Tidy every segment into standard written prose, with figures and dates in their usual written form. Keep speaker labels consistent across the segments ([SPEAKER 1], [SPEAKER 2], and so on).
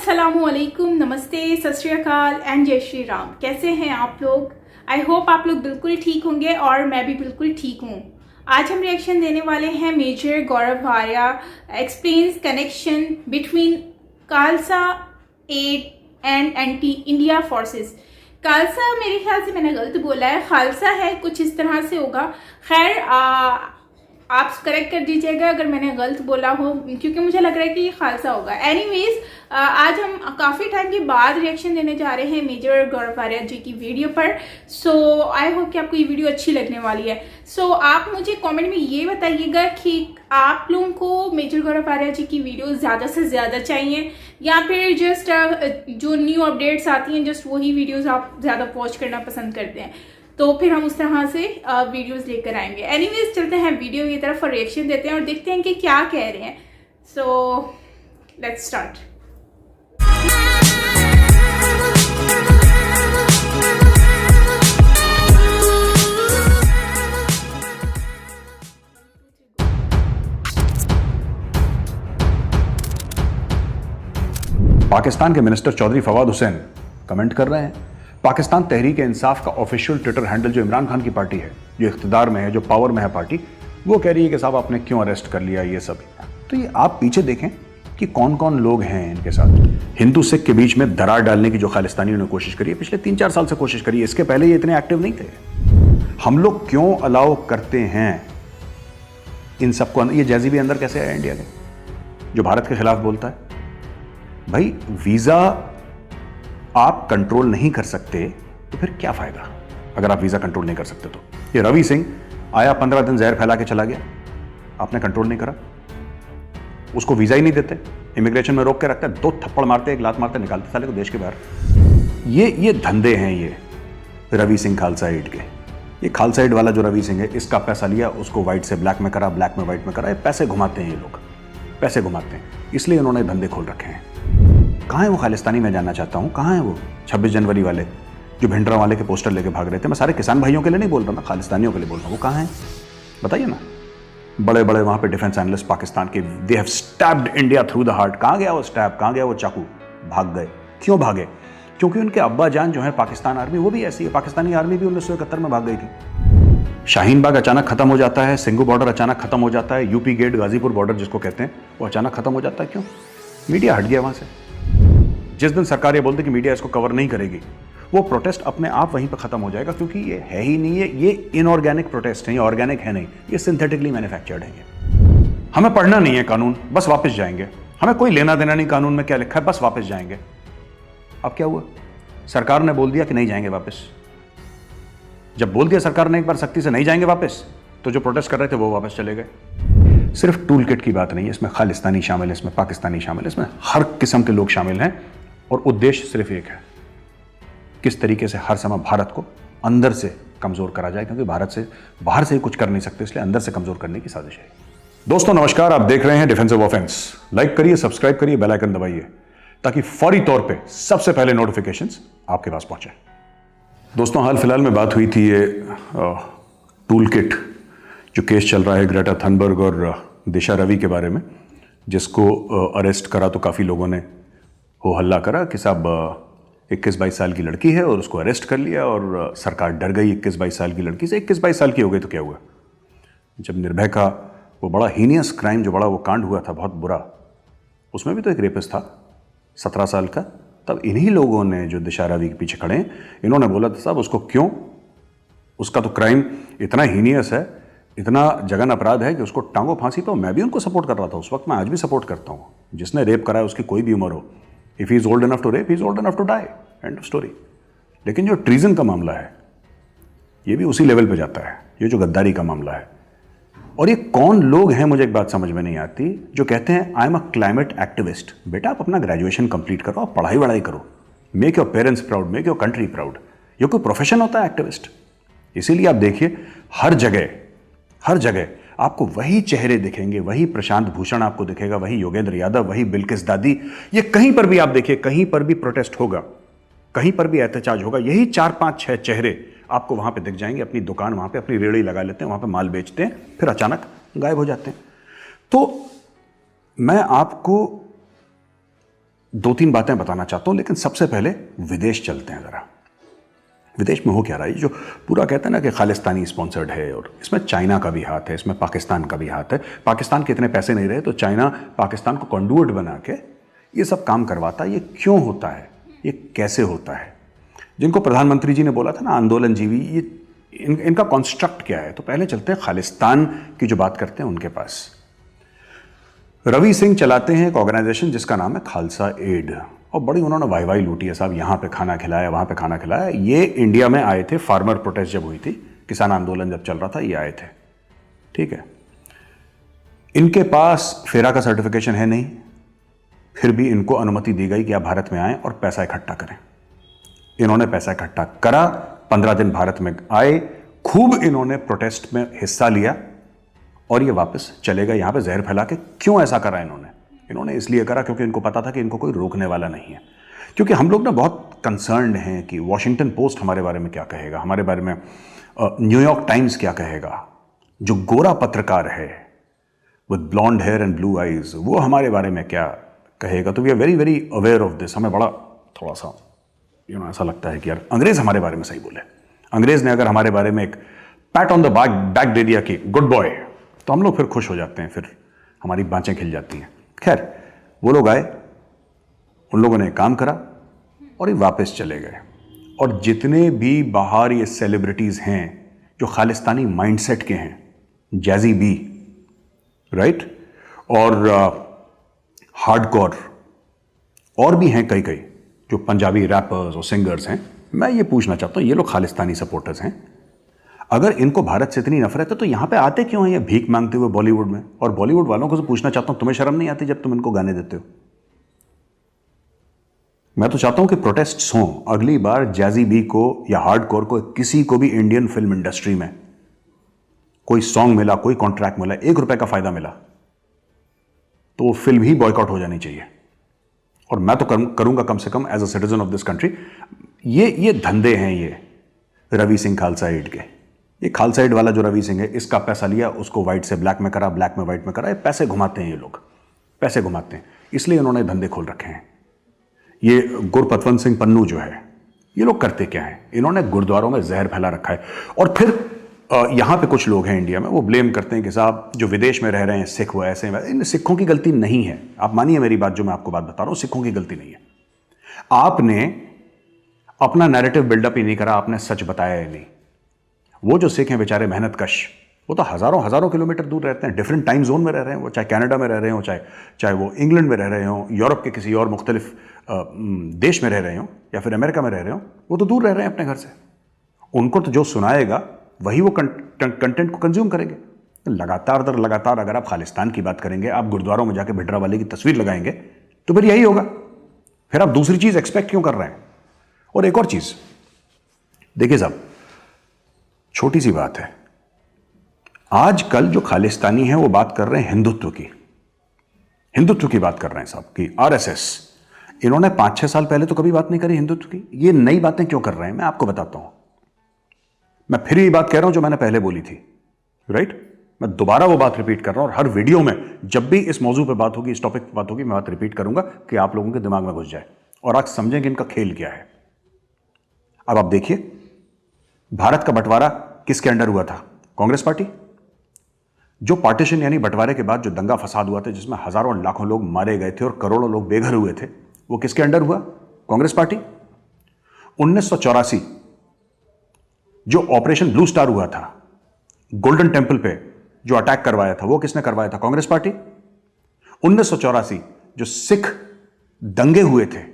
[SPEAKER 1] अस्सलामुअलैकुम, नमस्ते, सत श्री अकाल एंड जय श्री राम। कैसे हैं आप लोग? आई होप आप लोग बिल्कुल ठीक होंगे और मैं भी बिल्कुल ठीक हूँ। आज हम रिएक्शन देने वाले हैं major Gaurav Arya explains connection between Khalsa aid and anti India forces. Khalsa मेरे ख्याल से मैंने गलत बोला है, खालसा है, कुछ इस तरह से होगा। खैर आप करेक्ट कर दीजिएगा अगर मैंने गलत बोला हो, क्योंकि मुझे लग रहा है कि ये खालसा होगा। एनीवेज आज हम काफ़ी टाइम के बाद रिएक्शन देने जा रहे हैं मेजर गौरव वारिया जी की वीडियो पर। सो आई होप कि आपको ये वीडियो अच्छी लगने वाली है। सो आप मुझे कमेंट में ये बताइएगा कि आप लोगों को मेजर गौरव वारिया जी की वीडियो ज़्यादा से ज़्यादा चाहिए या फिर जस्ट जो न्यू अपडेट्स आती हैं जस्ट वही वीडियोज़ आप ज़्यादा वॉच करना पसंद करते हैं, तो फिर हम उस तरह से वीडियोस लेकर आएंगे। एनीवेज चलते हैं वीडियो की तरफ और रिएक्शन देते हैं और देखते हैं कि क्या कह रहे हैं। So let's start.
[SPEAKER 2] पाकिस्तान के मिनिस्टर चौधरी फवाद हुसैन कमेंट कर रहे हैं, पाकिस्तान तहरीक इंसाफ का ऑफिशियल ट्विटर हैंडल जो इमरान खान की पार्टी है, जो इख्तिदार में है, जो पावर में है पार्टी, वो कह रही है कि साहब आपने क्यों अरेस्ट कर लिया ये सब। तो ये आप पीछे देखें कि कौन कौन लोग हैं इनके साथ। हिंदू सिख के बीच में दरार डालने की जो खालिस्तानियों ने कोशिश करी है, पिछले 3-4 साल से कोशिश करी है, इसके पहले ये इतने एक्टिव नहीं थे। हम लोग क्यों अलाउ करते हैं इन सबको? ये जैजी भी अंदर कैसे आया इंडिया के, जो भारत के खिलाफ बोलता है? भाई वीजा आप कंट्रोल नहीं कर सकते तो फिर क्या फायदा? अगर आप वीजा कंट्रोल नहीं कर सकते तो ये रवि सिंह आया, 15 दिन जहर फैला के चला गया, आपने कंट्रोल नहीं करा, उसको वीजा ही नहीं देते, इमिग्रेशन में रोक के रखते हैं, 2 थप्पड़ मारते, 1 लात मारते, निकालते साले को देश के बाहर। ये धंधे हैं ये रवि सिंह खालसा एड के। ये खालसा एड वाला जो रवि सिंह है, इसका पैसा लिया, उसको व्हाइट से ब्लैक में करा, ब्लैक में व्हाइट में करा। ये पैसे घुमाते हैं, ये लोग पैसे घुमाते हैं, इसलिए इन्होंने धंधे खोल रखे हैं। कहाँ है वो खालिस्तानी? मैं जानना चाहता हूँ, कहाँ है वो 26 जनवरी वाले जो भिंडरा वाले के पोस्टर लेके भाग रहे थे? मैं सारे किसान भाइयों के लिए नहीं बोल रहा, मैं खालिस्तानियों के लिए बोल रहा हूँ। वो कहाँ है बताइए ना। बड़े बड़े वहाँ पे डिफेंस एनालिस्ट पाकिस्तान के, they have stabbed India through the heart. कहाँ गया वो स्टैब, कहाँ गया वो चाकू? भाग गए। क्यों भागे? क्योंकि उनके अब्बा जान जो है पाकिस्तान आर्मी, वो भी ऐसी है। पाकिस्तानी आर्मी भी 1971 में भाग गई थी। शाहीन बाग अचानक खत्म हो जाता है, सिंगू बॉर्डर अचानक खत्म हो जाता है, यूपी गेट गाजीपुर बॉर्डर जिसको कहते हैं, वो अचानक खत्म हो जाता है। क्यों? मीडिया हट गया वहां से। जिस दिन सरकार ये बोलती कि मीडिया इसको कवर नहीं करेगी, वो प्रोटेस्ट अपने आप वहीं पर खत्म हो जाएगा, क्योंकि ये है ही नहीं है। ये इनऑर्गेनिक प्रोटेस्ट है, ये ऑर्गेनिक है नहीं, ये सिंथेटिकली मैन्युफैक्चर्ड है। ये हमें पढ़ना नहीं है कानून, बस वापस जाएंगे। हमें कोई लेना देना नहीं कानून में क्या लिखा है, बस वापस जाएंगे। अब क्या हुआ? सरकार ने बोल दिया कि नहीं जाएंगे वापस। जब बोल दिया सरकार ने एक बार सख्ती से नहीं जाएंगे वापस, तो जो प्रोटेस्ट कर रहे थे वो वापस चले गए। सिर्फ टूल किट की बात नहीं है, इसमें खालिस्तानी शामिल है, इसमें पाकिस्तानी शामिल है, इसमें हर किस्म के लोग शामिल हैं, और उद्देश्य सिर्फ एक है, किस तरीके से हर समय भारत को अंदर से कमजोर करा जाए, क्योंकि भारत से बाहर से ही कुछ कर नहीं सकते, इसलिए अंदर से कमजोर करने की साजिश है। दोस्तों नमस्कार, आप देख रहे हैं डिफेंसिव ऑफेंस। लाइक करिए, सब्सक्राइब करिए, बेल आइकन दबाइए, ताकि फौरी तौर पे सबसे पहले नोटिफिकेशंस आपके पास पहुंचे। दोस्तों हाल फिलहाल में बात हुई थी ये टूल किट जो केस चल रहा है ग्रेटा थनबर्ग और दिशा रवि के बारे में, जिसको अरेस्ट करा तो काफ़ी लोगों ने हो हल्ला करा कि साहब 21-22 साल की लड़की है और उसको अरेस्ट कर लिया, और सरकार डर गई 21-22 साल की लड़की से। 21-22 साल की हो गई तो क्या हुआ? जब निर्भय का वो बड़ा हीनियस क्राइम, जो बड़ा वो कांड हुआ था बहुत बुरा, उसमें भी तो एक रेपिस्ट था 17 साल का। तब इन्हीं लोगों ने जो दिशा रवि के पीछे खड़े हैं, इन्होंने बोला था साहब उसको क्यों, उसका तो क्राइम इतना हीनियस है, इतना जघन अपराध है कि उसको टांगो फांसी। तो मैं भी उनको सपोर्ट कर रहा था उस वक्त, मैं आज भी सपोर्ट करता हूँ। जिसने रेप करा है उसकी कोई भी उम्र हो, if he is old enough to rape, he is old enough to die, end of story. लेकिन जो ट्रीजन का मामला है, ये भी उसी लेवल पे जाता है, ये जो गद्दारी का मामला है। और ये कौन लोग हैं, मुझे एक बात समझ में नहीं आती, जो कहते हैं I am a climate activist. बेटा आप अपना ग्रेजुएशन कंप्लीट करो, आप पढ़ाई वढ़ाई करो, make your parents proud, make your country proud. ये कोई प्रोफेशन होता है एक्टिविस्ट? इसीलिए आप देखिए हर जगह आपको वही चेहरे दिखेंगे, वही प्रशांत भूषण आपको दिखेगा, वही योगेंद्र यादव, वही बिल्किस दादी। ये कहीं पर भी आप देखिए, कहीं पर भी प्रोटेस्ट होगा, कहीं पर भी एहतजाज होगा, यही 4-5-6 चेहरे आपको वहां पे दिख जाएंगे। अपनी दुकान वहां पे, अपनी रेहड़ी लगा लेते हैं, वहां पे माल बेचते हैं, फिर अचानक गायब हो जाते हैं। तो मैं आपको दो तीन बातें बताना चाहता हूं, लेकिन सबसे पहले विदेश चलते हैं जरा। विदेश में हो क्या रहा है? जो पूरा कहते हैं ना कि खालिस्तानी स्पॉन्सर्ड है, और इसमें चाइना का भी हाथ है, इसमें पाकिस्तान का भी हाथ है। पाकिस्तान के इतने पैसे नहीं रहे तो चाइना पाकिस्तान को कंडुइट बना के ये सब काम करवाता है। ये क्यों होता है? ये कैसे होता है? जिनको प्रधानमंत्री जी ने बोला था ना आंदोलन जीवी, ये इनका कॉन्स्ट्रक्ट क्या है? तो पहले चलते हैं खालिस्तान की जो बात करते हैं उनके पास। रवि सिंह चलाते हैं एक ऑर्गेनाइजेशन जिसका नाम है खालसा एड, और बड़ी उन्होंने वाई लूटी है साहब। यहाँ पे खाना खिलाया, वहाँ पे खाना खिलाया। ये इंडिया में आए थे, फार्मर प्रोटेस्ट जब हुई थी, किसान आंदोलन जब चल रहा था, ये आए थे, ठीक है। इनके पास फेरा का सर्टिफिकेशन है नहीं, फिर भी इनको अनुमति दी गई कि आप भारत में आएँ और पैसा इकट्ठा करें। इन्होंने पैसा इकट्ठा करा, 15 दिन भारत में आए, खूब इन्होंने प्रोटेस्ट में हिस्सा लिया और ये वापस चले गए यहाँ पे जहर फैला के। क्यों ऐसा करा इन्होंने इसलिए करा क्योंकि इनको पता था कि इनको कोई रोकने वाला नहीं है। क्योंकि हम लोग ना बहुत कंसर्न्ड हैं कि वॉशिंगटन पोस्ट हमारे बारे में क्या कहेगा, हमारे बारे में न्यूयॉर्क टाइम्स क्या कहेगा। जो गोरा पत्रकार है with blonde hair and blue eyes, वो हमारे बारे में क्या कहेगा। तो we are very very aware of this. हमें बड़ा थोड़ा सा ऐसा लगता है कि यार अंग्रेज हमारे बारे में सही बोले। अंग्रेज ने अगर हमारे बारे में एक पैट ऑन द बैक दे दिया कि गुड बॉय, तो हम लोग फिर खुश हो जाते हैं, फिर हमारी बाँचें खिल जाती हैं। खैर, वो लोग आए, उन लोगों ने काम करा और ये वापस चले गए। और जितने भी बाहर ये सेलिब्रिटीज़ हैं जो खालिस्तानी माइंडसेट के हैं, जैजी बी, राइट, और हार्डकोर, और भी हैं कई जो पंजाबी रैपर्स और सिंगर्स हैं। मैं ये पूछना चाहता हूँ, ये लोग खालिस्तानी सपोर्टर्स हैं, अगर इनको भारत से इतनी नफरत है तो यहाँ पे आते क्यों हैं ये भीख मांगते हुए बॉलीवुड में? और बॉलीवुड वालों को तो पूछना चाहता हूँ, तुम्हें शर्म नहीं आती जब तुम इनको गाने देते हो? मैं तो चाहता हूं कि प्रोटेस्ट्स हों। अगली बार जैजी बी को या हार्डकोर को, किसी को भी इंडियन फिल्म इंडस्ट्री में कोई सॉन्ग मिला, कोई कॉन्ट्रैक्ट मिला, ₹1 का फायदा मिला, तो वो फिल्म ही बॉयकॉट हो जानी चाहिए। और मैं तो करूंगा कम से कम as a citizen of this country. ये धंधे हैं ये रवि सिंह खालसा एड के। ये खालसा एड वाला जो रवि सिंह है, इसका पैसा लिया, उसको व्हाइट से ब्लैक में करा, ब्लैक में व्हाइट में करा। ये पैसे घुमाते हैं, ये लोग पैसे घुमाते हैं, इसलिए इन्होंने धंधे खोल रखे हैं। ये गुरपतवंत सिंह पन्नू जो है, ये लोग करते क्या हैं? इन्होंने गुरुद्वारों में जहर फैला रखा है। और फिर यहाँ पे कुछ लोग हैं इंडिया में, वो ब्लेम करते हैं कि साहब जो विदेश में रह रहे हैं सिख, वो ऐसे हैं। इन सिखों की गलती नहीं है, आप मानिए मेरी बात, जो मैं आपको बात बता रहा हूँ, सिखों की गलती नहीं है। आपने अपना नैरेटिव बिल्डअप ही नहीं करा, आपने सच बताया ही नहीं। वो जो सिख हैं बेचारे मेहनत कश, वो तो हज़ारों किलोमीटर दूर रहते हैं, डिफरेंट टाइम जोन में रह रहे हैं। वो चाहे कनाडा में रह रहे हो, चाहे वो इंग्लैंड में रह रहे हो, यूरोप के किसी और मुख्तलिफ देश में रह रहे हो, या फिर अमेरिका में रह रहे हो, वो तो दूर रह रहे हैं अपने घर से। उनको तो जो सुनाएगा वही वो कंटेंट को कंज्यूम करेंगे। लगातार अगर आप खालिस्तान की बात करेंगे, आप गुरुद्वारों में जाके भिडरा वाले की तस्वीर लगाएंगे, तो फिर यही होगा। फिर आप दूसरी चीज़ एक्सपेक्ट क्यों कर रहे हैं? और एक और चीज़ देखिए साहब, छोटी सी बात है, आजकल जो खालिस्तानी है वो बात कर रहे हैं हिंदुत्व की बात कर रहे हैं साहब, कि आरएसएस। इन्होंने 5-6 साल पहले तो कभी बात नहीं करी हिंदुत्व की। ये नई बातें क्यों कर रहे हैं, मैं आपको बताता हूं। मैं फिर ये बात कह रहा हूं जो मैंने पहले बोली थी, राइट। मैं दोबारा वो बात रिपीट कर रहा हूं, और हर वीडियो में जब भी इस मौजू पर बात होगी, इस टॉपिक पर बात होगी, मैं बात रिपीट करूंगा कि आप लोगों के दिमाग में घुस जाए और आज समझें कि इनका खेल क्या है। अब आप देखिए, भारत का बंटवारा किसके अंडर हुआ था? कांग्रेस पार्टी। जो पार्टीशन यानी बंटवारे के बाद जो दंगा फसाद हुआ था, जिसमें हजारों लाखों लोग मारे गए थे और करोड़ों लोग बेघर हुए थे, वो किसके अंडर हुआ? कांग्रेस पार्टी। 1984 जो ऑपरेशन ब्लू स्टार हुआ था, गोल्डन टेंपल पे जो अटैक करवाया था, वो किसने करवाया था? कांग्रेस पार्टी। 1984 जो सिख दंगे हुए थे,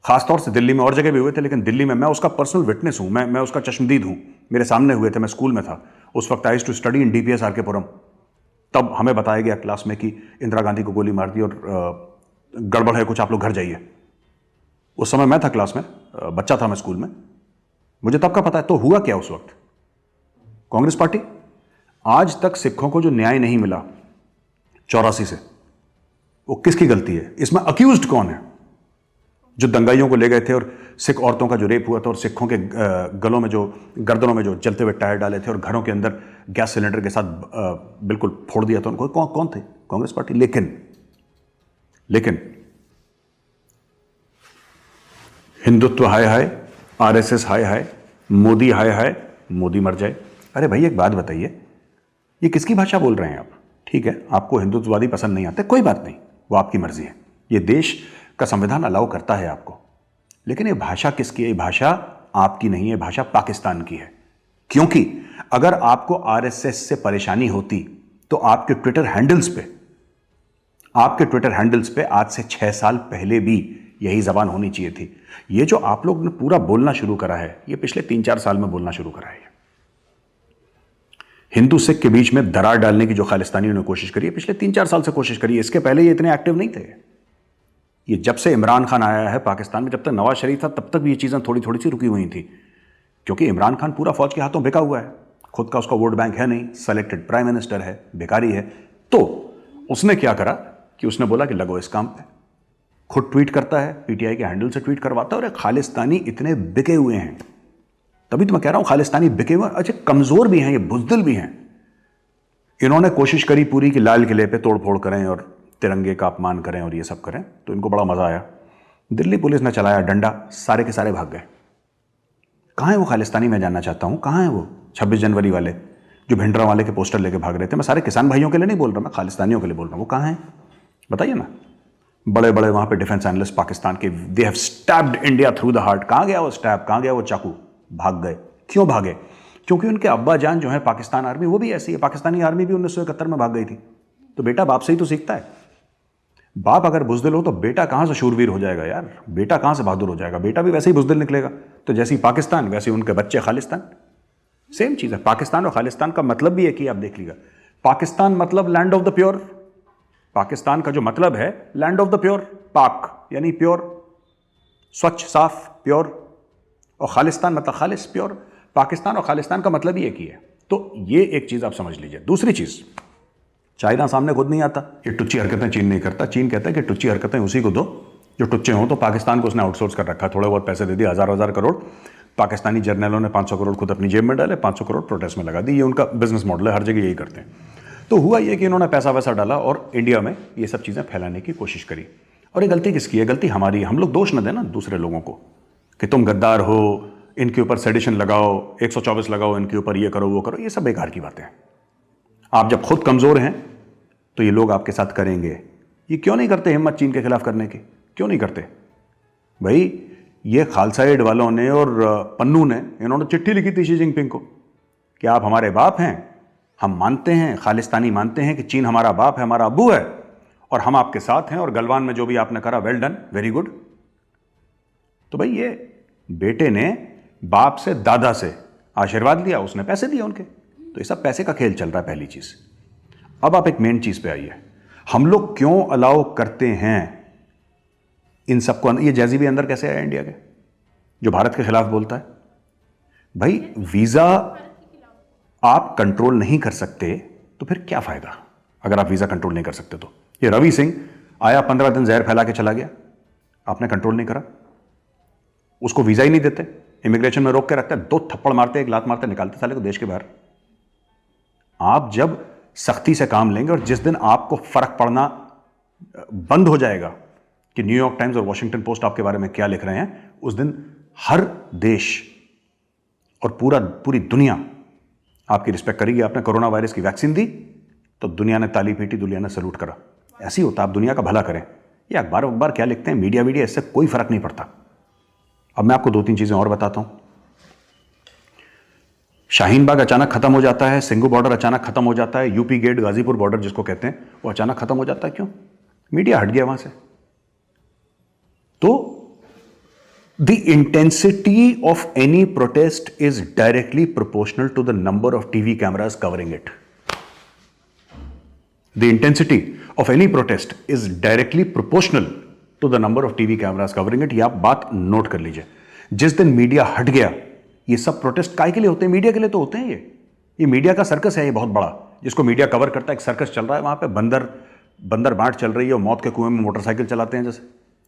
[SPEAKER 2] खासतौर से दिल्ली में, और जगह भी हुए थे, लेकिन दिल्ली में मैं उसका पर्सनल विटनेस हूं, मैं उसका चश्मदीद हूं, मेरे सामने हुए थे, मैं स्कूल में था उस वक्त। I used to study in DPS RK Puram. तब हमें बताया गया क्लास में कि इंदिरा गांधी को गोली मार दी और गड़बड़ है कुछ, आप लोग घर जाइए। उस समय मैं था क्लास में, बच्चा था मैं स्कूल में, मुझे तब का पता है। तो हुआ क्या उस वक्त? कांग्रेस पार्टी। आज तक सिखों को जो न्याय नहीं मिला 84 से, वो किसकी गलती है? इसमें अक्यूज्ड कौन है? जो दंगाइयों को ले गए थे और सिख औरतों का जो रेप हुआ था, और सिखों के गलों में जो, गर्दनों में जो जलते हुए टायर डाले थे, और घरों के अंदर गैस सिलेंडर के साथ बिल्कुल फोड़ दिया था उनको, कौन थे? कांग्रेस पार्टी। लेकिन हिंदुत्व हाय हाय, आरएसएस हाय हाय, मोदी हाय हाय, मोदी मर जाए। अरे भाई एक बात बताइए, ये किसकी भाषा बोल रहे हैं आप? ठीक है, आपको हिंदुत्ववादी पसंद नहीं आते, कोई बात नहीं, वो आपकी मर्जी है, ये देश का संविधान अलाउ करता है आपको। लेकिन ये भाषा किसकी है? ये भाषा आपकी नहीं है, भाषा पाकिस्तान की है। क्योंकि अगर आपको आरएसएस से परेशानी होती तो आपके ट्विटर हैंडल्स पे आज से 6 साल पहले भी यही जबान होनी चाहिए थी। ये जो आप लोग ने पूरा बोलना शुरू करा है, ये पिछले 3-4 साल में बोलना शुरू करा है। हिंदू सिख के बीच में दरार डालने की जो खालिस्तानियों ने कोशिश करी है, पिछले 3-4 साल से कोशिश करी है। इसके पहले ये इतने एक्टिव नहीं थे। ये जब से इमरान खान आया है पाकिस्तान में, जब तक नवाज शरीफ था तब तक भी ये चीज़ें थोड़ी थोड़ी सी रुकी हुई थी, क्योंकि इमरान खान पूरा फौज के हाथों बिका हुआ है। खुद का उसका वोट बैंक है नहीं, सेलेक्टेड प्राइम मिनिस्टर है, भिखारी है। तो उसने क्या करा कि उसने बोला कि लगो इस काम पे। खुद ट्वीट करता है, पीटीआई के हैंडल से ट्वीट करवाता है, और खालिस्तानी इतने बिके हुए हैं, तभी तो मैं कह रहा हूं खालिस्तानी बिके हुए, अच्छा कमजोर भी हैं, ये बुजदिल भी हैं। इन्होंने कोशिश करी पूरी कि लाल किले पे तोड़फोड़ करें और तिरंगे का अपमान करें और ये सब करें, तो इनको बड़ा मजा आया। दिल्ली पुलिस ने चलाया डंडा, सारे के सारे भाग गए। कहां है वो खालिस्तानी? मैं जानना चाहता हूं, कहां है वो 26 जनवरी वाले जो भिंडरा वाले के पोस्टर लेके भाग रहे थे? मैं सारे किसान भाइयों के लिए नहीं बोल रहा, मैं खालिस्तानियों के लिए बोल रहा हूं। वो कहां है बताइए ना। बड़े बड़े वहां पे डिफेंस एनालिस्ट पाकिस्तान के, they have stabbed India through the heart. कहां गया वो स्टैब, कहां गया वो चाकू? भाग गए। क्यों भागे? क्योंकि उनके अब्बा जान जो है पाकिस्तान आर्मी, वो भी ऐसी है। पाकिस्तानी आर्मी भी 1971 में भाग गई थी। तो बेटा बाप से ही तो सीखता है। बाप अगर बुजदिल हो तो बेटा कहां से शूरवीर हो जाएगा यार? बेटा कहां से बहादुर हो जाएगा? बेटा भी वैसे ही बुजदिल निकलेगा। तो जैसी पाकिस्तान वैसे उनके बच्चे खालिस्तान, सेम चीज है। पाकिस्तान और खालिस्तान का मतलब भी एक ही, आप देख लीजिएगा। पाकिस्तान मतलब land of the pure. Pakistan का जो मतलब है लैंड ऑफ द प्योर, पाक यानी प्योर, स्वच्छ, साफ, प्योर। और खालिस्तान मतलब खालिस, प्योर। पाकिस्तान और खालिस्तान का मतलब ही एक ही है। तो ये एक चीज आप समझ लीजिए। दूसरी चीज, चाइना सामने खुद नहीं आता। ये टुच्ची हरकतें चीन नहीं करता। चीन कहता है कि टुच्ची हरकतें उसी को दो जो टुच्चे हों। तो पाकिस्तान को उसने आउटसोर्स कर रखा, थोड़े बहुत पैसे दे दिए, 1000 करोड़। पाकिस्तानी जर्नलों ने 500 करोड़ खुद अपनी जेब में डाले, 500 करोड़ प्रोटेस्ट में लगा दी। ये उनका बिजनेस मॉडल है, हर जगह यही करते हैं। तो हुआ ये कि इन्होंने पैसा वैसा डाला और इंडिया में ये सब चीज़ें फैलाने की कोशिश करी। और ये गलती किसकी है? गलती हमारी है। हम लोग दोष न देना दूसरे लोगों को कि तुम गद्दार हो, इनके ऊपर सेडिशन लगाओ, 124 लगाओ इनके ऊपर, ये करो वो करो। ये सब बेकार की बातें हैं। आप जब खुद कमज़ोर हैं तो ये लोग आपके साथ करेंगे। ये क्यों नहीं करते हिम्मत चीन के खिलाफ करने की? क्यों नहीं करते भाई? ये खालसा एड वालों ने और पन्नू ने, इन्होंने चिट्ठी लिखी थी शी जिनपिंग को कि आप हमारे बाप हैं, हम मानते हैं, खालिस्तानी मानते हैं कि चीन हमारा बाप है, हमारा अब्बू है, और हम आपके साथ हैं, और गलवान में जो भी आपने करा वेल डन, वेरी गुड। तो भाई ये बेटे ने बाप से, दादा से आशीर्वाद लिया, उसने पैसे दिए उनके। तो ये सब पैसे का खेल चल रहा है, पहली चीज। अब आप एक मेन चीज पे आइए, हम लोग क्यों अलाउ करते हैं इन सबको? ये जैजी भी अंदर कैसे आया इंडिया के, जो भारत के खिलाफ बोलता है? भाई वीजा आप कंट्रोल नहीं कर सकते तो फिर क्या फायदा? अगर आप वीजा कंट्रोल नहीं कर सकते तो। ये रवि सिंह आया, 15 दिन जहर फैला के चला गया, आपने कंट्रोल नहीं करा, उसको वीजा ही नहीं देते, इमिग्रेशन में रोक के रखते हैं, 2 थप्पड़ मारते, 1 लात मारते, निकालते साले को देश के बाहर। आप जब सख्ती से काम लेंगे और जिस दिन आपको फर्क पड़ना बंद हो जाएगा कि न्यूयॉर्क टाइम्स और वॉशिंगटन पोस्ट आपके बारे में क्या लिख रहे हैं, उस दिन हर देश और पूरी दुनिया आपकी रिस्पेक्ट करेगी। आपने कोरोना वायरस की वैक्सीन दी तो दुनिया ने ताली पीटी, दुनिया ने सैल्यूट करा। ऐसे ही होता, आप दुनिया का भला करें। ये अखबार क्या लिखते हैं, मीडिया इससे कोई फर्क नहीं पड़ता। अब मैं आपको 2-3 चीजें और बताता हूं। शाहीन बाग अचानक खत्म हो जाता है, सिंगू बॉर्डर अचानक खत्म हो जाता है, यूपी गेट, गाजीपुर बॉर्डर जिसको कहते हैं, वो अचानक खत्म हो जाता है। क्यों? मीडिया हट गया वहां से। तो the intensity of any protest is directly proportional to the number of TV cameras covering it. The intensity of any protest is directly proportional to the number of TV cameras covering it. ये आप बात note कर लीजिए। जिस दिन media हट गया, ये सब प्रोटेस्ट काहे के लिए होते हैं? मीडिया के लिए तो होते हैं। ये मीडिया का सर्कस है, ये बहुत बड़ा, जिसको मीडिया कवर करता है। एक सर्कस चल रहा है वहां पे, बंदर बांट चल रही है, और मौत के कुएं में मोटरसाइकिल चलाते हैं जैसे,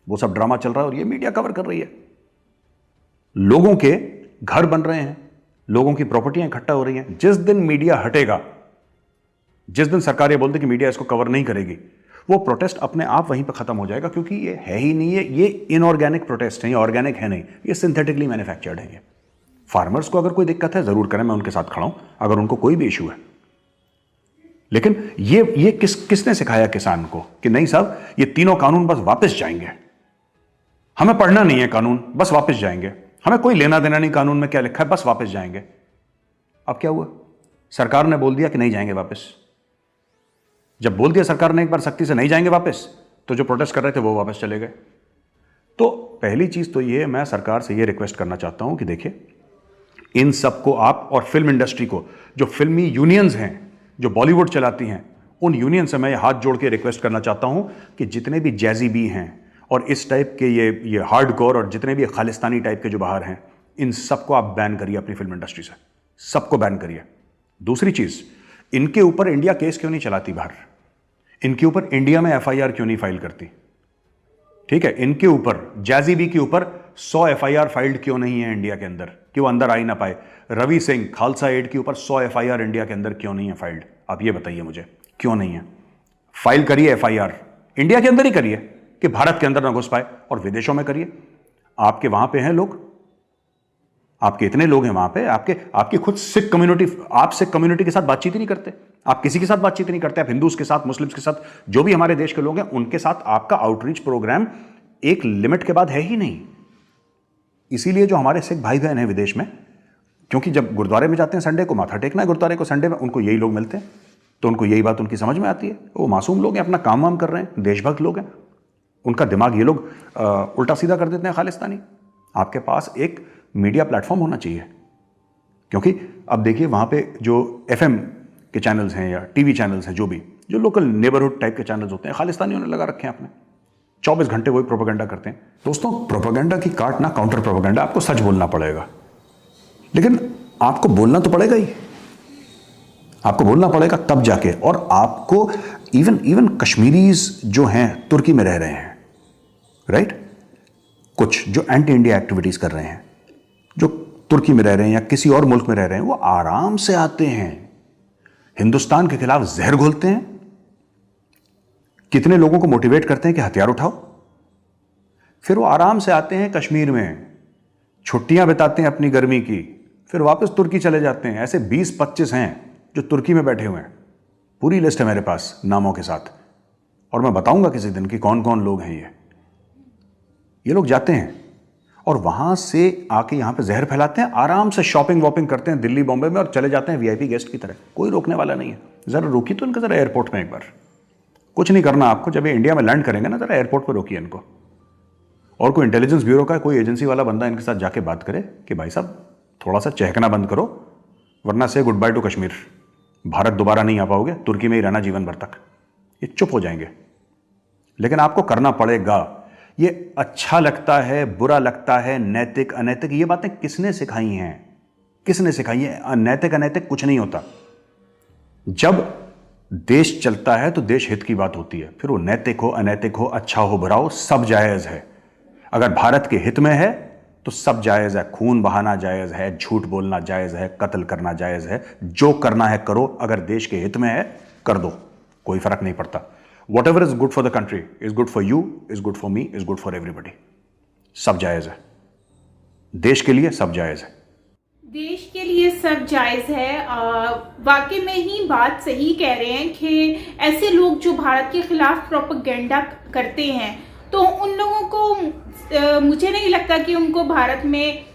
[SPEAKER 2] वो सब ड्रामा चल रहा है और ये मीडिया कवर कर रही है। लोगों के घर बन रहे हैं, लोगों की प्रॉपर्टियां इकट्ठा हो रही हैं। जिस दिन मीडिया हटेगा, जिस दिन सरकार ये बोलती कि मीडिया इसको कवर नहीं करेगी, वो प्रोटेस्ट अपने आप वहीं पर खत्म हो जाएगा, क्योंकि ये है ही नहीं, ये इनऑर्गेनिक प्रोटेस्ट है, ये ऑर्गेनिक है नहीं, ये सिंथेटिकली मैन्युफैक्चर्ड है। ये फार्मर्स को अगर कोई दिक्कत है जरूर करें, मैं उनके साथ खड़ा हूं अगर उनको कोई भी इशू है, लेकिन ये किसने सिखाया किसान को कि नहीं साहब ये तीनों कानून बस वापस जाएंगे, हमें पढ़ना नहीं है कानून, बस वापस जाएंगे, हमें कोई लेना देना नहीं कानून में क्या लिखा है, बस वापस जाएंगे। अब क्या हुआ, सरकार ने बोल दिया कि नहीं जाएंगे वापस। जब बोल दिया सरकार ने एक बार सख्ती से नहीं जाएंगे वापस, तो जो प्रोटेस्ट कर रहे थे वो वापस चले गए। तो पहली चीज तो ये, मैं सरकार से ये रिक्वेस्ट करना चाहता हूं कि देखिए इन सबको आप, और फिल्म इंडस्ट्री को, जो फिल्मी यूनियंस हैं जो बॉलीवुड चलाती हैं, उन यूनियन से मैं हाथ जोड़ के रिक्वेस्ट करना चाहता हूं कि जितने भी जैजी बी हैं और इस टाइप के ये हार्डकोर और जितने भी खालिस्तानी टाइप के जो बाहर हैं, इन सबको आप बैन करिए अपनी फिल्म इंडस्ट्री से, सबको बैन करिए। दूसरी चीज, इनके ऊपर इंडिया केस क्यों नहीं चलाती बाहर, इनके ऊपर इंडिया में एफआईआर क्यों नहीं फाइल करती? ठीक है, इनके ऊपर, जैजी बी के ऊपर 100 एफआईआर फाइल्ड क्यों नहीं है इंडिया के अंदर, कि वो अंदर आ ही ना पाए? रवि सिंह, खालसा एड के ऊपर 100 एफआईआर इंडिया के अंदर क्यों नहीं है फाइल्ड? आप ये बताइए मुझे, क्यों नहीं है? फाइल करिए एफआईआर, इंडिया के अंदर ही करिए कि भारत के अंदर ना घुस पाए, और विदेशों में करिए। आपके वहां पे हैं लोग, आपके इतने लोग हैं वहां पे, आपकी खुद सिख कम्युनिटी, आप सिख कम्युनिटी के साथ बातचीत ही नहीं करते, आप किसी के साथ बातचीत नहीं करते, आप हिंदूज के साथ, मुस्लिम्स के साथ, जो भी हमारे देश के लोग हैं उनके साथ आपका आउटरीच प्रोग्राम एक लिमिट के बाद है ही नहीं। इसीलिए जो हमारे सिख भाई बहन हैं विदेश में, क्योंकि जब गुरुद्वारे में जाते हैं संडे को, माथा टेकना है गुरुद्वारे को संडे में, उनको यही लोग मिलते हैं, तो उनको यही बात उनकी समझ में आती है। वो मासूम लोग हैं, अपना काम वाम कर रहे हैं, देशभक्त लोग हैं, उनका दिमाग ये लोग उल्टा सीधा कर देते हैं खालिस्तानी। आपके पास एक मीडिया प्लेटफॉर्म होना चाहिए, क्योंकि अब देखिए वहां पे जो एफएम के चैनल्स हैं या टीवी चैनल्स हैं, जो लोकल नेबरहुड टाइप के चैनल्स होते हैं, खालिस्तानियों ने लगा रखे हैं अपने, 24 घंटे वही प्रोपेगेंडा करते हैं। दोस्तों, प्रोपेगेंडा की काट ना काउंटर प्रोपेगेंडा, आपको सच बोलना पड़ेगा, लेकिन आपको बोलना तो पड़ेगा ही, आपको बोलना पड़ेगा तब जाके। और आपको इवन कश्मीरीज जो हैं तुर्की में रह रहे हैं, राइट, कुछ जो एंटी इंडिया एक्टिविटीज कर रहे हैं, जो तुर्की में रह रहे हैं या किसी और मुल्क में रह रहे हैं, वो आराम से आते हैं, हिंदुस्तान के खिलाफ जहर घोलते हैं, कितने लोगों को मोटिवेट करते हैं कि हथियार उठाओ, फिर वो आराम से आते हैं कश्मीर में, छुट्टियां बिताते हैं अपनी गर्मी की, फिर वापस तुर्की चले जाते हैं। ऐसे 20-25 हैं जो तुर्की में बैठे हुए हैं, पूरी लिस्ट है मेरे पास नामों के साथ, और मैं बताऊंगा किसी दिन कि कौन कौन लोग हैं ये लोग जाते हैं और वहां से आके यहां पे जहर फैलाते हैं, आराम से शॉपिंग वॉपिंग करते हैं दिल्ली बॉम्बे में और चले जाते हैं वीआईपी गेस्ट की तरह, कोई रोकने वाला नहीं है। जरा रोकी तो इनको, जरा एयरपोर्ट में एक बार, कुछ नहीं करना आपको, जब ये इंडिया में लैंड करेंगे ना, जरा एयरपोर्ट पर रोकिए इनको, और कोई इंटेलिजेंस ब्यूरो का कोई एजेंसी वाला बंदा इनके साथ जाके बात करे कि भाई साहब थोड़ा सा चहकना बंद करो, वरना से good by two Kashmir, Bharat दोबारा नहीं आ पाओगे, तुर्की में ही रहना जीवन भर तक। ये चुप हो जाएंगे, लेकिन आपको करना पड़ेगा। ये अच्छा लगता है, बुरा लगता है, नैतिक अनैतिक, ये बातें किसने सिखाई हैं? किसने सिखाई है? नैतिक अनैतिक कुछ नहीं होता। जब देश चलता है तो देश हित की बात होती है, फिर वो नैतिक हो, अनैतिक हो, अच्छा हो, बुरा हो, सब जायज है। अगर भारत के हित में है तो सब जायज है, खून बहाना जायज है, झूठ बोलना जायज है, कत्ल करना जायज है, जो करना है करो, अगर देश के हित में है कर दो, कोई फर्क नहीं पड़ता। Whatever is good for the country is good for you, is good for me, is good for everybody. सब जायज है, देश के लिए सब जायज है,
[SPEAKER 1] देश के लिए सब जायज है। वाकई में ही बात सही कह रहे हैं कि ऐसे लोग जो भारत के खिलाफ प्रोपेगेंडा करते हैं, तो उन लोगों को मुझे नहीं लगता कि उनको भारत में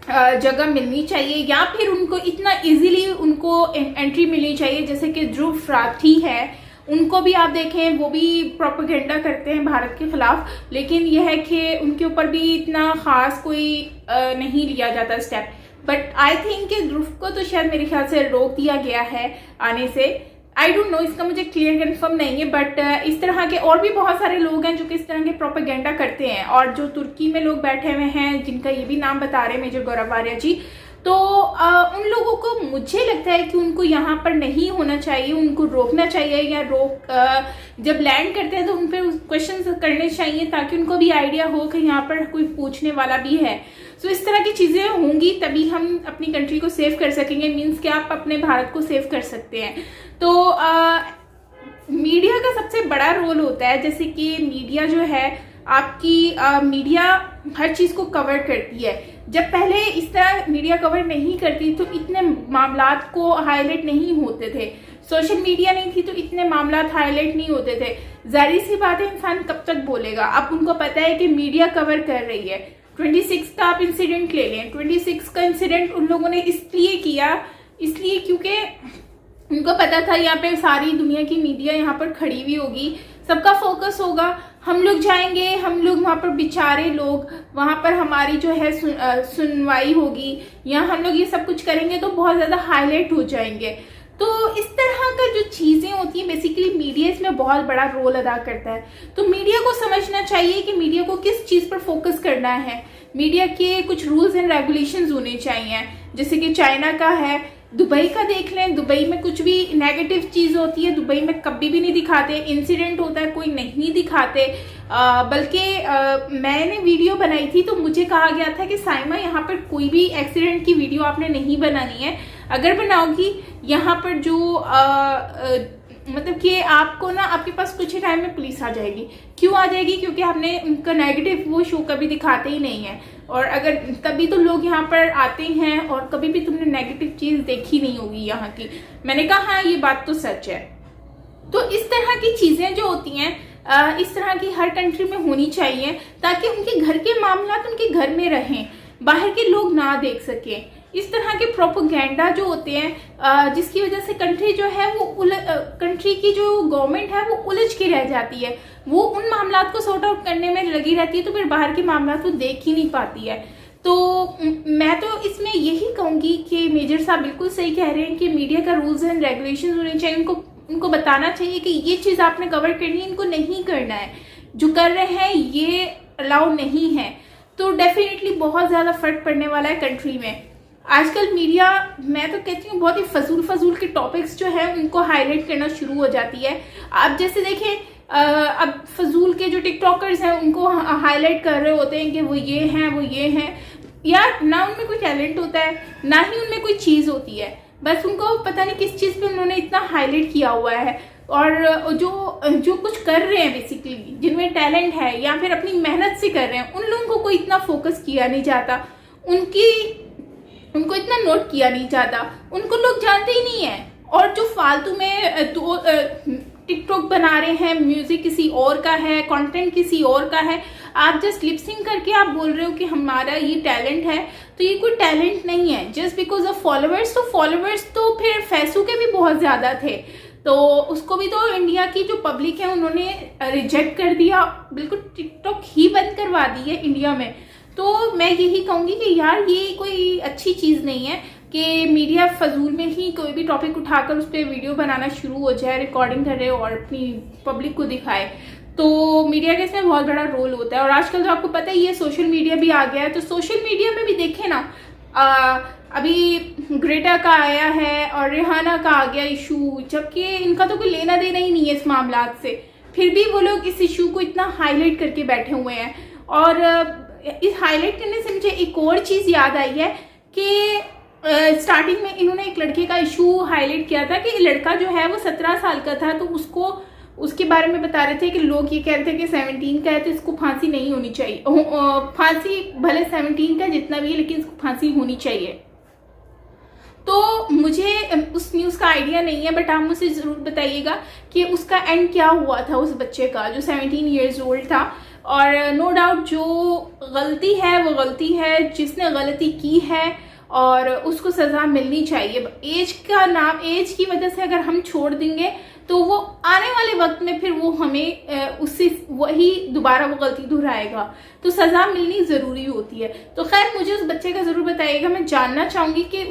[SPEAKER 1] जगह मिलनी चाहिए, या फिर उनको इतना इजीली उनको एंट्री मिलनी चाहिए। जैसे कि ध्रुव राठी है, उनको भी आप देखें, वो भी प्रोपेगेंडा करते हैं भारत के खिलाफ, लेकिन यह है कि उनके ऊपर भी इतना खास कोई नहीं लिया जाता स्टेप। बट आई थिंक कि ध्रुव को तो शायद मेरे ख्याल से रोक दिया गया है आने से, आई डोंट नो, इसका मुझे क्लियर कंफर्म नहीं है। बट इस तरह के और भी बहुत सारे लोग हैं जो कि इस तरह के प्रोपेगेंडा करते हैं, और जो तुर्की में लोग बैठे हुए हैं जिनका ये भी नाम बता रहे हैं मेजर गौरव आर्या जी, तो उन लोगों को मुझे लगता है कि उनको यहाँ पर नहीं होना चाहिए, उनको रोकना चाहिए, या जब लैंड करते हैं तो उन पर क्वेश्चन करने चाहिए ताकि उनको भी आइडिया हो कि यहाँ पर कोई पूछने वाला भी है। सो इस तरह की चीज़ें होंगी तभी हम अपनी कंट्री को सेव कर सकेंगे, मीन्स कि आप अपने भारत को सेव कर सकते हैं। तो मीडिया का सबसे बड़ा रोल होता है, जैसे कि मीडिया जो है आपकी मीडिया हर चीज़ को कवर करती है। जब पहले इस तरह मीडिया कवर नहीं करती तो इतने मामलात को हाईलाइट नहीं होते थे, सोशल मीडिया नहीं थी तो इतने मामलात हाईलाइट नहीं होते थे। जाहिर सी बात है, इंसान कब तक बोलेगा। अब उनको पता है कि मीडिया कवर कर रही है। 26 का आप इंसिडेंट ले लें, 26 का इंसिडेंट उन लोगों ने इसलिए किया, इसलिए क्योंकि उनको पता था यहाँ पे सारी दुनिया की मीडिया यहाँ पर खड़ी हुई होगी, सबका फोकस होगा, हम लोग जाएंगे, हम लोग वहाँ पर बेचारे लोग, वहाँ पर हमारी जो है सुनवाई होगी, या हम लोग ये सब कुछ करेंगे तो बहुत ज़्यादा हाईलाइट हो जाएंगे। तो इस तरह का जो चीज़ें होती हैं, बेसिकली मीडिया इसमें बहुत बड़ा रोल अदा करता है। तो मीडिया को समझना चाहिए कि मीडिया को किस चीज़ पर फोकस करना है। मीडिया के कुछ रूल्स एंड रेगुलेशंस होने चाहिए, जैसे कि चाइना का है, दुबई का देख लें। दुबई में कुछ भी नेगेटिव चीज़ होती है दुबई में कभी भी नहीं दिखाते, इंसिडेंट होता है कोई नहीं दिखाते। बल्कि मैंने वीडियो बनाई थी तो मुझे कहा गया था कि साइमा यहाँ पर कोई भी एक्सीडेंट की वीडियो आपने नहीं बनानी है, अगर बनाओगी यहाँ पर जो मतलब कि आपको ना आपके पास कुछ ही टाइम में पुलिस आ जाएगी। क्यों आ जाएगी? क्योंकि आपने उनका नेगेटिव वो शो कभी दिखाते ही नहीं है, और अगर तभी तो लोग यहाँ पर आते हैं, और कभी भी तुमने नेगेटिव चीज़ देखी नहीं होगी यहाँ की। मैंने कहा हाँ ये बात तो सच है। तो इस तरह की चीज़ें जो होती हैं इस तरह की हर कंट्री में होनी चाहिए, ताकि उनके घर के मामलात उनके घर में रहें, बाहर के लोग ना देख सकें। इस तरह के प्रोपोगेंडा जो होते हैं जिसकी वजह से कंट्री जो है वो कंट्री की जो गवर्नमेंट है वो उलझ के रह जाती है, वो उन मामलात को सॉर्ट आउट करने में लगी रहती है, तो फिर बाहर के मामलात वो देख ही नहीं पाती है। तो मैं तो इसमें यही कहूँगी कि मेजर साहब बिल्कुल सही कह रहे हैं कि मीडिया का रूल्स एंड रेगुलेशन होने चाहिए। उनको बताना चाहिए कि ये चीज़ आपने कवर करनी है, इनको नहीं करना है, जो कर रहे हैं ये अलाउ नहीं है। तो डेफिनेटली बहुत ज़्यादा फर्क पड़ने वाला है कंट्री में। आजकल मीडिया, मैं तो कहती हूँ, बहुत ही फजूल के टॉपिक्स जो है उनको हाईलाइट करना शुरू हो जाती है। आप जैसे देखें अब फजूल के जो टिकटॉकर्स हैं उनको हाईलाइट कर रहे होते हैं कि वो ये हैं वो ये हैं। यार ना उनमें कोई टैलेंट होता है ना ही उनमें कोई चीज़ होती है, बस उनको पता नहीं किस चीज़ पे उन्होंने इतना हाईलाइट किया हुआ है। और जो कुछ कर रहे हैं बेसिकली, जिनमें टैलेंट है या फिर अपनी मेहनत से कर रहे हैं, उन लोगों को कोई इतना फोकस किया नहीं जाता, उनको इतना नोट किया नहीं जाता, उनको लोग जानते ही नहीं है। और जो फालतू में टिकटॉक बना रहे हैं, म्यूजिक किसी और का है, कंटेंट किसी और का है, आप जस्ट लिपसिंग करके आप बोल रहे हो कि हमारा ये टैलेंट है, तो ये कोई टैलेंट नहीं है, जस्ट बिकॉज ऑफ फॉलोअर्स। तो फॉलोअर्स तो फिर फैसू के भी बहुत ज़्यादा थे, तो उसको भी तो इंडिया की जो पब्लिक है उन्होंने रिजेक्ट कर दिया, बिल्कुल टिकटॉक ही बंद करवा दी है इंडिया में। तो मैं यही कहूँगी कि यार ये कोई अच्छी चीज़ नहीं है कि मीडिया फजूल में ही कोई भी टॉपिक उठाकर उस पर वीडियो बनाना शुरू हो जाए, रिकॉर्डिंग करे और अपनी पब्लिक को दिखाए। तो मीडिया का इसमें बहुत बड़ा रोल होता है। और आजकल तो आपको पता ही है सोशल मीडिया भी आ गया है, तो सोशल मीडिया में भी देखें ना, अभी ग्रेटा का आया है और रिहाना का आ गया इशू, जबकि इनका तो कोई लेना देना ही नहीं है इस मामलात से, फिर भी वो लोग इस इशू को इतना हाईलाइट करके बैठे हुए हैं। और इस हाईलाइट करने से मुझे एक और चीज़ याद आई है कि स्टार्टिंग में इन्होंने एक लड़के का इशू हाईलाइट किया था कि लड़का जो है वो 17 साल का था, तो उसके बारे में बता रहे थे कि लोग ये कह रहे थे कि 17 का है तो इसको फांसी नहीं होनी चाहिए, फांसी भले 17 का जितना भी है लेकिन इसको फांसी होनी चाहिए। तो मुझे उस न्यूज़ का आइडिया नहीं है, बट आप मुझे ज़रूर बताइएगा कि उसका एंड क्या हुआ था उस बच्चे का जो 17 ईयर्स ओल्ड था। और नो डाउट जो गलती है वो गलती है, जिसने गलती की है और उसको सज़ा मिलनी चाहिए। एज की वजह से अगर हम छोड़ देंगे तो वो आने वाले वक्त में फिर वो हमें उससे वही दोबारा वो गलती दोहराएगा, तो सज़ा मिलनी ज़रूरी होती है। तो खैर मुझे उस बच्चे का ज़रूर बताइएगा, मैं जानना चाहूँगी कि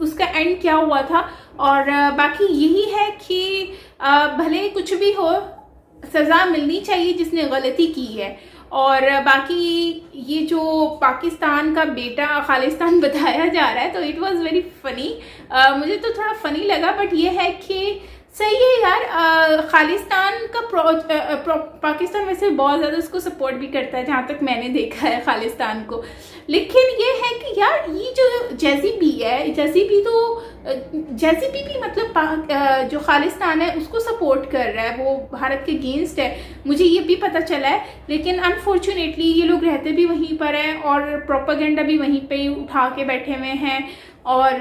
[SPEAKER 1] उसका एंड क्या हुआ था। और बाकी यही है कि भले कुछ भी हो, सज़ा मिलनी चाहिए जिसने गलती की है। और बाकी ये जो पाकिस्तान का बेटा खालिस्तान बताया जा रहा है, तो इट वाज वेरी फ़नी, मुझे तो थोड़ा फ़नी लगा, बट ये है कि सही है यार। खालिस्तान का पाकिस्तान वैसे बहुत ज़्यादा उसको सपोर्ट भी करता है, जहाँ तक मैंने देखा है खालिस्तान को। लेकिन ये है कि यार ये जो जेसीपी है, जेसीपी भी मतलब जो खालिस्तान है उसको सपोर्ट कर रहा है, वो भारत के अगेंस्ट है, मुझे ये भी पता चला है। लेकिन अनफॉर्चुनेटली ये लोग रहते भी वहीं पर हैं और प्रोपेगेंडा भी वहीं पे उठा के बैठे हुए हैं। और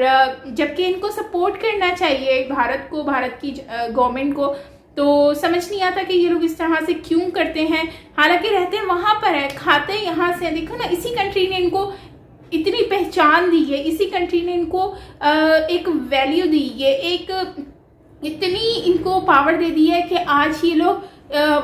[SPEAKER 1] जबकि इनको सपोर्ट करना चाहिए भारत को, भारत की गवर्नमेंट को, तो समझ नहीं आता कि ये लोग इस तरह से क्यों करते हैं। हालांकि रहते वहाँ पर है, खाते यहाँ से। देखो ना, इसी कंट्री ने इनको इतनी पहचान दी है, इसी कंट्री ने इनको एक वैल्यू दी है, एक इतनी इनको पावर दे दी है कि आज ये लोग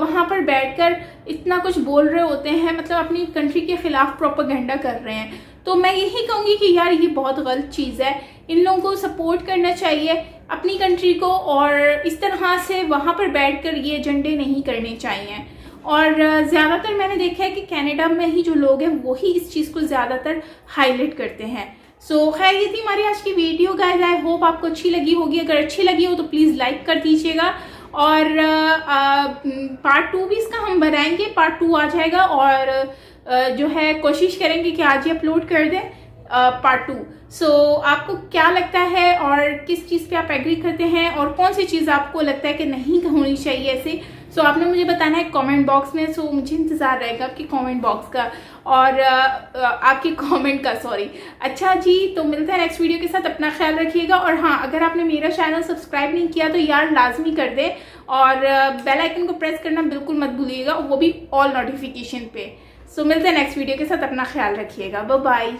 [SPEAKER 1] वहाँ पर बैठकर इतना कुछ बोल रहे होते हैं, मतलब अपनी कंट्री के खिलाफ प्रोपेगेंडा कर रहे हैं। तो मैं यही कहूँगी कि यार ये बहुत गलत चीज़ है, इन लोगों को सपोर्ट करना चाहिए अपनी कंट्री को, और इस तरह से वहाँ पर बैठकर ये एजेंडे नहीं करने चाहिए। और ज़्यादातर मैंने देखा है कि कनाडा में ही जो लोग हैं वही इस चीज़ को ज़्यादातर हाईलाइट करते हैं। सो खैर, ये थी हमारी आज की वीडियो गाइस। आई होप आपको अच्छी लगी होगी। अगर अच्छी लगी हो तो प्लीज़ लाइक कर दीजिएगा, और पार्ट 2 भी इसका हम बनाएंगे, पार्ट 2 आ जाएगा, और जो है कोशिश करेंगे कि आज ही अपलोड कर दें पार्ट 2। सो आपको क्या लगता है और किस चीज़ पे आप एग्री करते हैं, और कौन सी चीज़ आपको लगता है कि नहीं होनी चाहिए ऐसे, सो आपने मुझे बताना है कमेंट बॉक्स में। सो मुझे इंतज़ार रहेगा आपके कमेंट बॉक्स का, और आपके कमेंट का, सॉरी। अच्छा जी, तो मिलते हैं नेक्स्ट वीडियो के साथ। अपना ख्याल रखिएगा, और हाँ, अगर आपने मेरा चैनल सब्सक्राइब नहीं किया तो यार लाजमी कर दें, और बेल आइकन को प्रेस करना बिल्कुल मत भूलिएगा, वो भी ऑल नोटिफिकेशन पे। सो मिलते हैं नेक्स्ट वीडियो के साथ। अपना ख्याल रखिएगा। Bye bye.